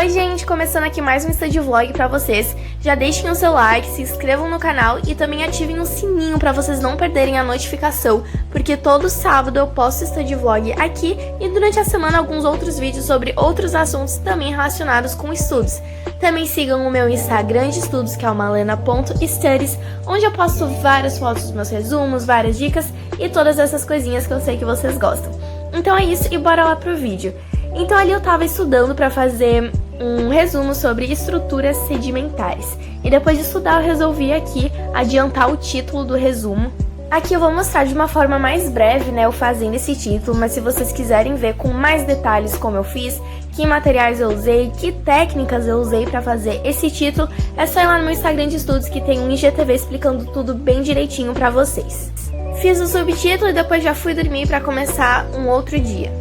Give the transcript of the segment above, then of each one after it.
Oi gente, começando aqui mais um Study Vlog pra vocês. Já deixem o seu like, se inscrevam no canal e também ativem o sininho pra vocês não perderem a notificação, porque todo sábado eu posto Study Vlog aqui e durante a semana alguns outros vídeos sobre outros assuntos também relacionados com estudos. Também sigam o meu Instagram de estudos, que é o malena.studies, onde eu posto várias fotos dos meus resumos, várias dicas e todas essas coisinhas que eu sei que vocês gostam. Então é isso e bora lá pro vídeo. Então ali eu tava estudando pra fazer um resumo sobre estruturas sedimentares. E depois de estudar eu resolvi aqui adiantar o título do resumo. Aqui eu vou mostrar de uma forma mais breve, né, eu fazendo esse título, mas se vocês quiserem ver com mais detalhes como eu fiz, que materiais eu usei, que técnicas eu usei pra fazer esse título, é só ir lá no meu Instagram de estudos que tem um IGTV explicando tudo bem direitinho pra vocês. Fiz o subtítulo e depois já fui dormir pra começar um outro dia.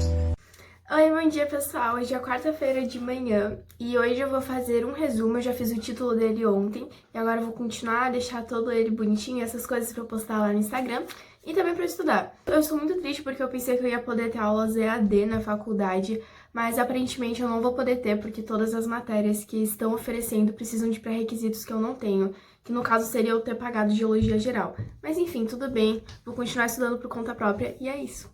Oi, bom dia pessoal, hoje é quarta-feira de manhã e hoje eu vou fazer um resumo, eu já fiz o título dele ontem e agora eu vou continuar a deixar todo ele bonitinho, essas coisas pra eu postar lá no Instagram e também pra eu estudar. Eu estou muito triste porque eu pensei que eu ia poder ter aulas EAD na faculdade, mas aparentemente eu não vou poder ter porque todas as matérias que estão oferecendo precisam de pré-requisitos que eu não tenho, que no caso seria eu ter pagado Geologia Geral. Mas enfim, tudo bem, vou continuar estudando por conta própria e é isso.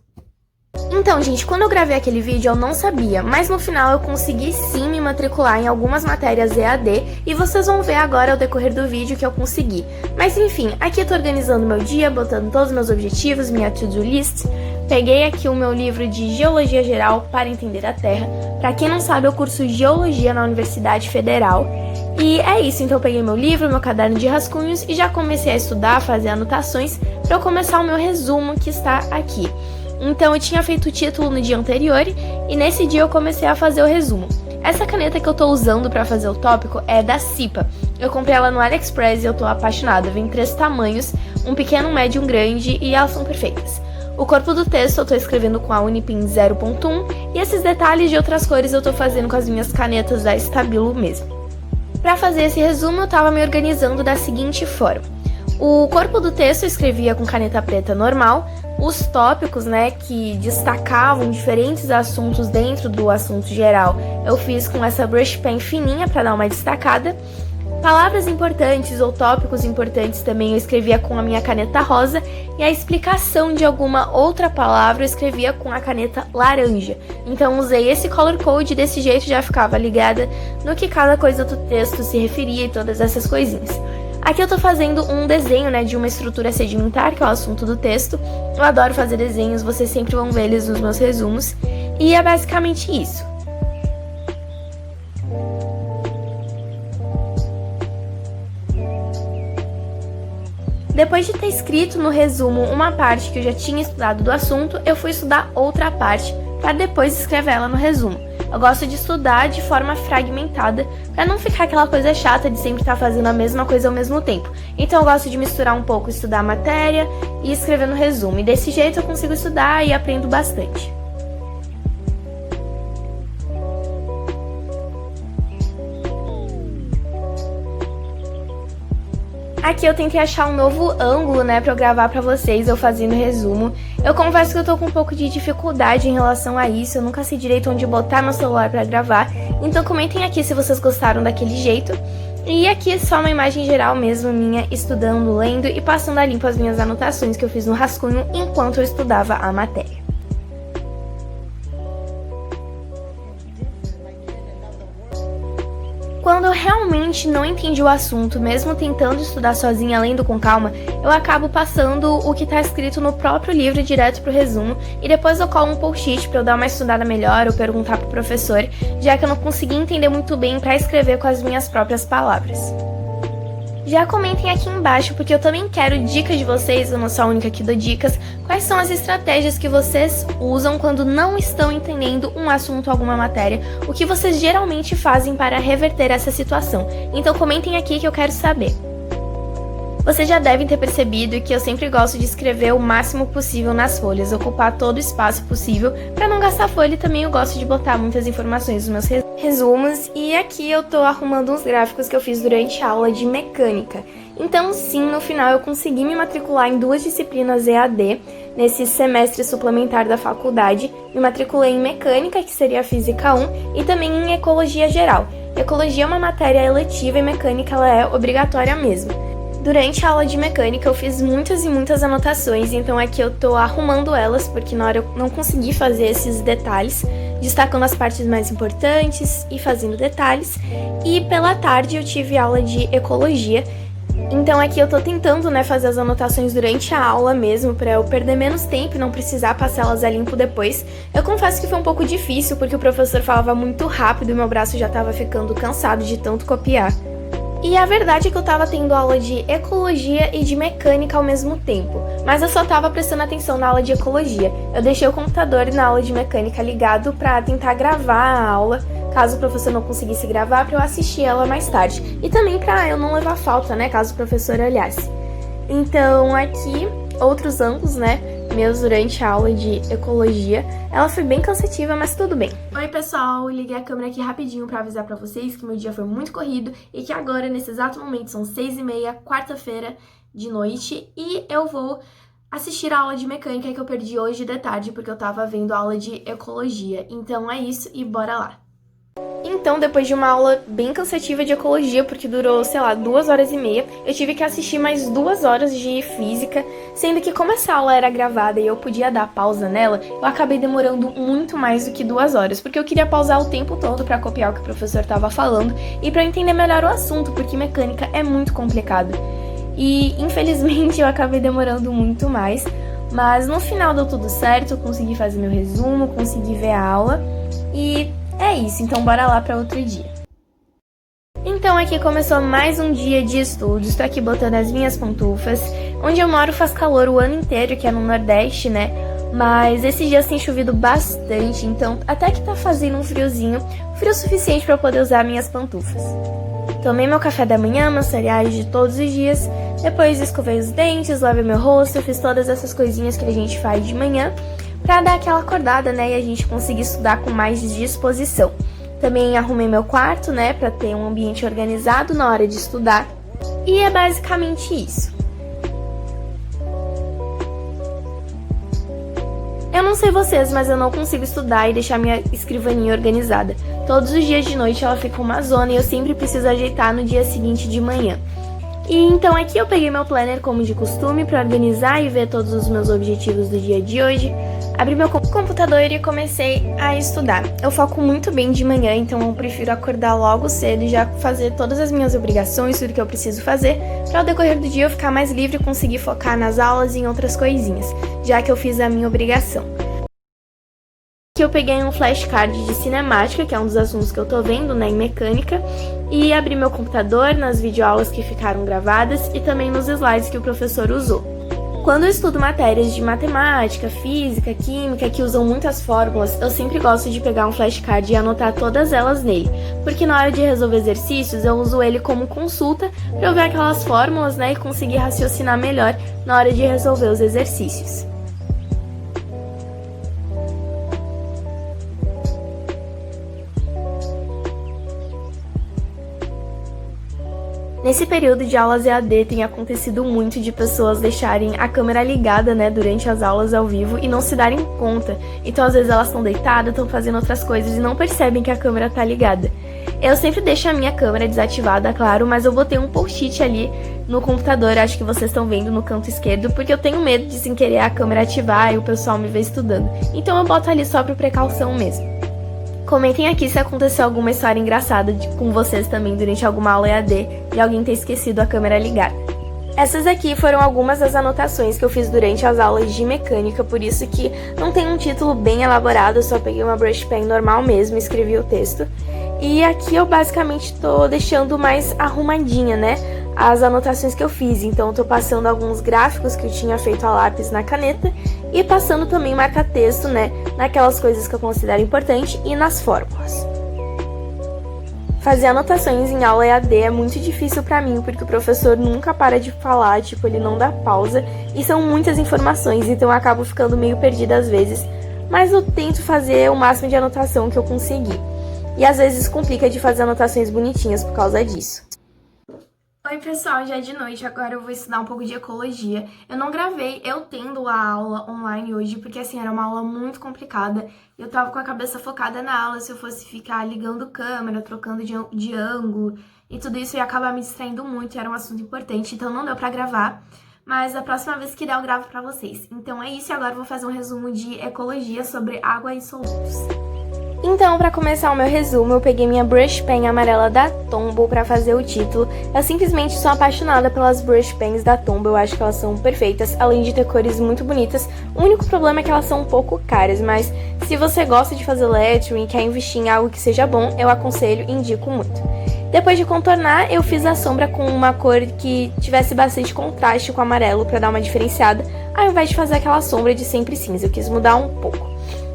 Então, gente, quando eu gravei aquele vídeo eu não sabia, mas no final eu consegui sim me matricular em algumas matérias EAD e vocês vão ver agora ao decorrer do vídeo que eu consegui. Mas enfim, aqui eu tô organizando meu dia, botando todos os meus objetivos, minha to-do list. Peguei aqui o meu livro de Geologia Geral para entender a Terra. Pra quem não sabe, eu curso Geologia na Universidade Federal. E é isso, então eu peguei meu livro, meu caderno de rascunhos e já comecei a estudar, fazer anotações para eu começar o meu resumo que está aqui. Então eu tinha feito o título no dia anterior e nesse dia eu comecei a fazer o resumo. Essa caneta que eu tô usando pra fazer o tópico é da Cipa. Eu comprei ela no AliExpress e eu tô apaixonada. Vem 3 tamanhos, um pequeno, um médio e um grande e elas são perfeitas. O corpo do texto eu tô escrevendo com a Unipin 0.1 e esses detalhes de outras cores eu tô fazendo com as minhas canetas da Stabilo mesmo. Pra fazer esse resumo eu tava me organizando da seguinte forma. O corpo do texto eu escrevia com caneta preta normal, os tópicos, né, que destacavam diferentes assuntos dentro do assunto geral, eu fiz com essa brush pen fininha para dar uma destacada. Palavras importantes ou tópicos importantes também eu escrevia com a minha caneta rosa e a explicação de alguma outra palavra eu escrevia com a caneta laranja. Então usei esse color code e desse jeito já ficava ligada no que cada coisa do texto se referia e todas essas coisinhas. Aqui eu tô fazendo um desenho, né, de uma estrutura sedimentar, que é o assunto do texto. Eu adoro fazer desenhos, vocês sempre vão ver eles nos meus resumos. E é basicamente isso. Depois de ter escrito no resumo uma parte que eu já tinha estudado do assunto, eu fui estudar outra parte para depois escrever ela no resumo. Eu gosto de estudar de forma fragmentada, para não ficar aquela coisa chata de sempre estar fazendo a mesma coisa ao mesmo tempo. Então eu gosto de misturar um pouco, estudar a matéria e escrever no resumo. E desse jeito eu consigo estudar e aprendo bastante. Aqui eu tentei achar um novo ângulo, né, pra eu gravar pra vocês, eu fazendo resumo. Eu confesso que eu tô com um pouco de dificuldade em relação a isso, eu nunca sei direito onde botar meu celular pra gravar. Então comentem aqui se vocês gostaram daquele jeito. E aqui é só uma imagem geral mesmo minha, estudando, lendo e passando a limpo as minhas anotações que eu fiz no rascunho enquanto eu estudava a matéria. Quando eu realmente não entendi o assunto, mesmo tentando estudar sozinha, lendo com calma, eu acabo passando o que está escrito no próprio livro direto pro resumo e depois eu colo um post-it para eu dar uma estudada melhor ou perguntar pro professor, já que eu não consegui entender muito bem para escrever com as minhas próprias palavras. Já comentem aqui embaixo, porque eu também quero dicas de vocês, eu não sou a única que dou dicas, quais são as estratégias que vocês usam quando não estão entendendo um assunto ou alguma matéria, o que vocês geralmente fazem para reverter essa situação. Então comentem aqui que eu quero saber. Vocês já devem ter percebido que eu sempre gosto de escrever o máximo possível nas folhas, ocupar todo o espaço possível para não gastar folha e também eu gosto de botar muitas informações nos meus resumos. E aqui eu tô arrumando uns gráficos que eu fiz durante a aula de mecânica. Então sim, no final eu consegui me matricular em 2 disciplinas EAD nesse semestre suplementar da faculdade. Me matriculei em mecânica, que seria a física 1, e também em ecologia geral. Ecologia é uma matéria eletiva e mecânica ela é obrigatória mesmo. Durante a aula de mecânica eu fiz muitas e muitas anotações, então aqui eu tô arrumando elas, porque na hora eu não consegui fazer esses detalhes, destacando as partes mais importantes e fazendo detalhes. E pela tarde eu tive aula de ecologia, então aqui eu tô tentando, fazer as anotações durante a aula mesmo, pra eu perder menos tempo e não precisar passar elas a limpo depois. Eu confesso que foi um pouco difícil, porque o professor falava muito rápido e meu braço já tava ficando cansado de tanto copiar. E a verdade é que eu tava tendo aula de ecologia e de mecânica ao mesmo tempo, mas eu só tava prestando atenção na aula de ecologia. Eu deixei o computador na aula de mecânica ligado pra tentar gravar a aula, caso o professor não conseguisse gravar, pra eu assistir ela mais tarde. E também pra eu não levar falta, caso o professor olhasse. Então aqui, outros ângulos, meus durante a aula de ecologia. Ela foi bem cansativa, mas tudo bem. Oi pessoal, liguei a câmera aqui rapidinho pra avisar pra vocês que meu dia foi muito corrido e que agora, nesse exato momento, são 6h30, quarta-feira de noite, e eu vou assistir a aula de mecânica que eu perdi hoje de tarde, porque eu tava vendo a aula de ecologia. Então é isso e bora lá! Então, depois de uma aula bem cansativa de ecologia, porque durou, 2h30, eu tive que assistir mais 2 horas de física, sendo que como essa aula era gravada e eu podia dar pausa nela, eu acabei demorando muito mais do que 2 horas, porque eu queria pausar o tempo todo para copiar o que o professor estava falando e para entender melhor o assunto, porque mecânica é muito complicado. E, infelizmente, eu acabei demorando muito mais, mas no final deu tudo certo, eu consegui fazer meu resumo, consegui ver a aula e... é isso, então bora lá para outro dia. Então aqui começou mais um dia de estudo, estou aqui botando as minhas pantufas. Onde eu moro faz calor o ano inteiro, que é no Nordeste, mas esses dias tem chovido bastante, então até que tá fazendo um friozinho, frio suficiente para eu poder usar minhas pantufas. Tomei meu café da manhã, meus cereais de todos os dias, depois escovei os dentes, lavei meu rosto, fiz todas essas coisinhas que a gente faz de manhã, pra dar aquela acordada, e a gente conseguir estudar com mais disposição. Também arrumei meu quarto, pra ter um ambiente organizado na hora de estudar. E é basicamente isso. Eu não sei vocês, mas eu não consigo estudar e deixar minha escrivaninha organizada. Todos os dias de noite ela fica uma zona e eu sempre preciso ajeitar no dia seguinte de manhã. E então aqui eu peguei meu planner como de costume para organizar e ver todos os meus objetivos do dia de hoje. Abri meu computador e comecei a estudar. Eu foco muito bem de manhã, então eu prefiro acordar logo cedo e já fazer todas as minhas obrigações, tudo que eu preciso fazer, para ao decorrer do dia eu ficar mais livre e conseguir focar nas aulas e em outras coisinhas, já que eu fiz a minha obrigação. Aqui eu peguei um flashcard de cinemática, que é um dos assuntos que eu tô vendo, em mecânica, e abri meu computador nas videoaulas que ficaram gravadas e também nos slides que o professor usou. Quando eu estudo matérias de matemática, física, química, que usam muitas fórmulas, eu sempre gosto de pegar um flashcard e anotar todas elas nele, porque na hora de resolver exercícios eu uso ele como consulta para eu ver aquelas fórmulas, e conseguir raciocinar melhor na hora de resolver os exercícios. Nesse período de aulas EAD tem acontecido muito de pessoas deixarem a câmera ligada, durante as aulas ao vivo e não se darem conta. Então às vezes elas estão deitadas, estão fazendo outras coisas e não percebem que a câmera tá ligada. Eu sempre deixo a minha câmera desativada, claro, mas eu botei um post-it ali no computador, acho que vocês estão vendo no canto esquerdo, porque eu tenho medo de sem querer a câmera ativar e o pessoal me ver estudando. Então eu boto ali só por precaução mesmo. Comentem aqui se aconteceu alguma história engraçada com vocês também durante alguma aula EAD e alguém ter esquecido a câmera ligada. Essas aqui foram algumas das anotações que eu fiz durante as aulas de mecânica, por isso que não tem um título bem elaborado, eu só peguei uma brush pen normal mesmo e escrevi o texto. E aqui eu basicamente tô deixando mais arrumadinha, as anotações que eu fiz. Então eu tô passando alguns gráficos que eu tinha feito a lápis na caneta e passando também marca-texto, naquelas coisas que eu considero importante e nas fórmulas. Fazer anotações em aula EAD é muito difícil pra mim, porque o professor nunca para de falar, ele não dá pausa, e são muitas informações, então eu acabo ficando meio perdida às vezes, mas eu tento fazer o máximo de anotação que eu conseguir. E às vezes complica de fazer anotações bonitinhas por causa disso. Oi pessoal, já é de noite, agora eu vou estudar um pouco de ecologia. Eu não gravei eu tendo a aula online hoje, porque assim, era uma aula muito complicada. Eu tava com a cabeça focada na aula, se eu fosse ficar ligando câmera, trocando de ângulo e tudo isso ia acabar me distraindo muito, era um assunto importante, então não deu pra gravar. Mas a próxima vez que der eu gravo pra vocês. Então é isso e agora eu vou fazer um resumo de ecologia sobre água e solutos. Então, para começar o meu resumo, eu peguei minha brush pen amarela da Tombow para fazer o título. Eu simplesmente sou apaixonada pelas brush pens da Tombow, eu acho que elas são perfeitas, além de ter cores muito bonitas. O único problema é que elas são um pouco caras, mas se você gosta de fazer lettering e quer investir em algo que seja bom, eu aconselho e indico muito. Depois de contornar, eu fiz a sombra com uma cor que tivesse bastante contraste com o amarelo para dar uma diferenciada, ao invés de fazer aquela sombra de sempre cinza, eu quis mudar um pouco.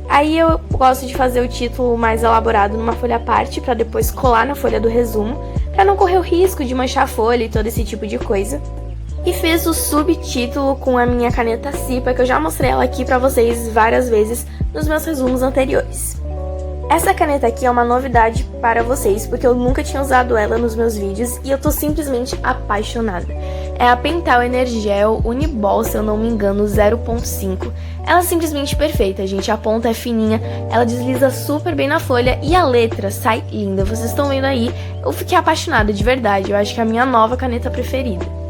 Aí eu gosto de fazer o título mais elaborado numa folha à parte, para depois colar na folha do resumo, para não correr o risco de manchar a folha e todo esse tipo de coisa. E fiz o subtítulo com a minha caneta Cipa, que eu já mostrei ela aqui para vocês várias vezes nos meus resumos anteriores. Essa caneta aqui é uma novidade para vocês, porque eu nunca tinha usado ela nos meus vídeos e eu tô simplesmente apaixonada. É a Pentel Energel Uniball, se eu não me engano, 0.5. Ela é simplesmente perfeita, gente. A ponta é fininha, ela desliza super bem na folha e a letra sai linda. Vocês estão vendo aí, eu fiquei apaixonada de verdade. Eu acho que é a minha nova caneta preferida.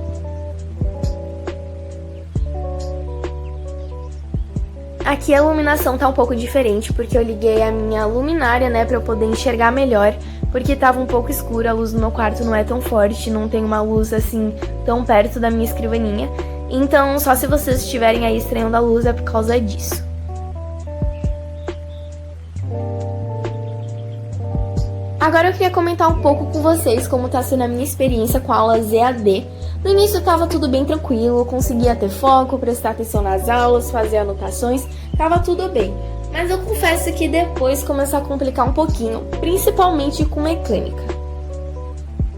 Aqui a iluminação tá um pouco diferente, porque eu liguei a minha luminária, né, pra eu poder enxergar melhor, porque tava um pouco escura, a luz do meu quarto não é tão forte, não tem uma luz assim tão perto da minha escrivaninha. Então, só se vocês estiverem aí estranhando a luz é por causa disso. Agora eu queria comentar um pouco com vocês como tá sendo a minha experiência com a aula EAD. No início tava tudo bem tranquilo, eu conseguia ter foco, prestar atenção nas aulas, fazer anotações, tava tudo bem. Mas eu confesso que depois começou a complicar um pouquinho, principalmente com mecânica.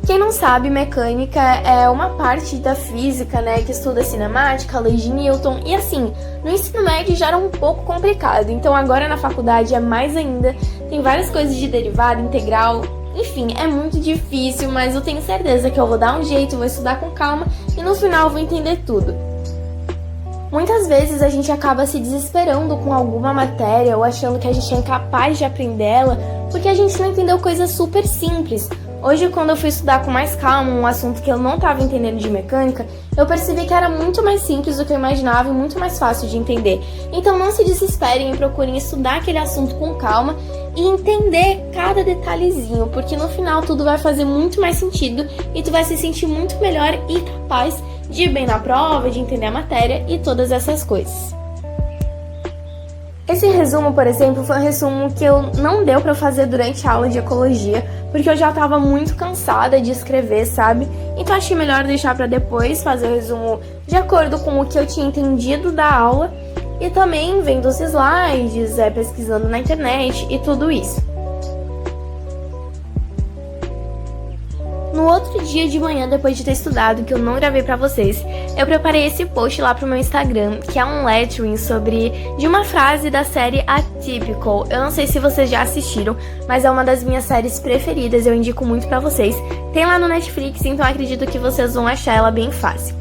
Quem não sabe, mecânica é uma parte da física, né, que estuda cinemática, lei de Newton, e assim, no ensino médio já era um pouco complicado, então agora na faculdade é mais ainda, tem várias coisas de derivada, integral, enfim, é muito difícil, mas eu tenho certeza que eu vou dar um jeito, vou estudar com calma e no final eu vou entender tudo. Muitas vezes a gente acaba se desesperando com alguma matéria ou achando que a gente é incapaz de aprender ela porque a gente não entendeu coisas super simples. Hoje, quando eu fui estudar com mais calma um assunto que eu não estava entendendo de mecânica, eu percebi que era muito mais simples do que eu imaginava e muito mais fácil de entender. Então não se desesperem e procurem estudar aquele assunto com calma e entender cada detalhezinho, porque no final tudo vai fazer muito mais sentido e tu vai se sentir muito melhor e capaz de ir bem na prova, de entender a matéria e todas essas coisas. Esse resumo, por exemplo, foi um resumo que não deu pra fazer durante a aula de ecologia, porque eu já tava muito cansada de escrever, sabe? Então achei melhor deixar pra depois fazer o resumo de acordo com o que eu tinha entendido da aula e também vendo os slides, pesquisando na internet e tudo isso. No outro dia de manhã, depois de ter estudado, que eu não gravei pra vocês, eu preparei esse post lá pro meu Instagram, que é um lettering de uma frase da série Atypical. Eu não sei se vocês já assistiram, mas é uma das minhas séries preferidas, eu indico muito pra vocês. Tem lá no Netflix, então acredito que vocês vão achar ela bem fácil.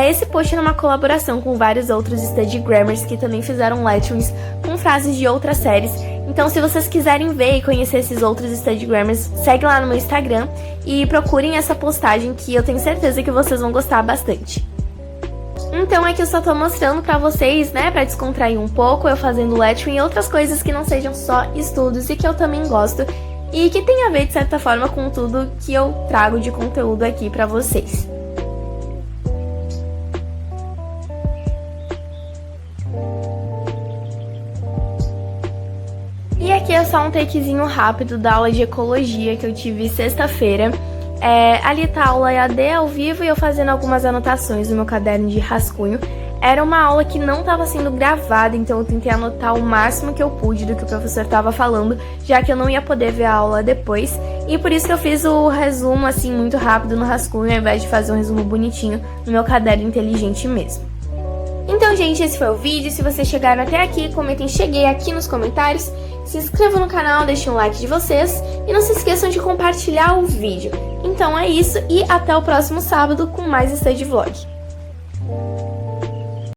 Esse post é uma colaboração com vários outros study grammars que também fizeram letterings com frases de outras séries. Então, se vocês quiserem ver e conhecer esses outros study grammars, segue lá no meu Instagram e procurem essa postagem que eu tenho certeza que vocês vão gostar bastante. Então, é que eu só tô mostrando pra vocês, né, pra descontrair um pouco, eu fazendo lettering e outras coisas que não sejam só estudos e que eu também gosto e que tem a ver, de certa forma, com tudo que eu trago de conteúdo aqui pra vocês. E aqui é só um takezinho rápido da aula de ecologia que eu tive sexta-feira. Ali tá a aula EAD ao vivo e eu fazendo algumas anotações no meu caderno de rascunho. Era uma aula que não estava sendo gravada, então eu tentei anotar o máximo que eu pude do que o professor estava falando, já que eu não ia poder ver a aula depois. E por isso que eu fiz o resumo assim muito rápido no rascunho, ao invés de fazer um resumo bonitinho no meu caderno inteligente mesmo. Então, gente, esse foi o vídeo. Se vocês chegaram até aqui, comentem cheguei aqui nos comentários. Se inscrevam no canal, deixem um like de vocês e não se esqueçam de compartilhar o vídeo. Então é isso e até o próximo sábado com mais Study Vlog.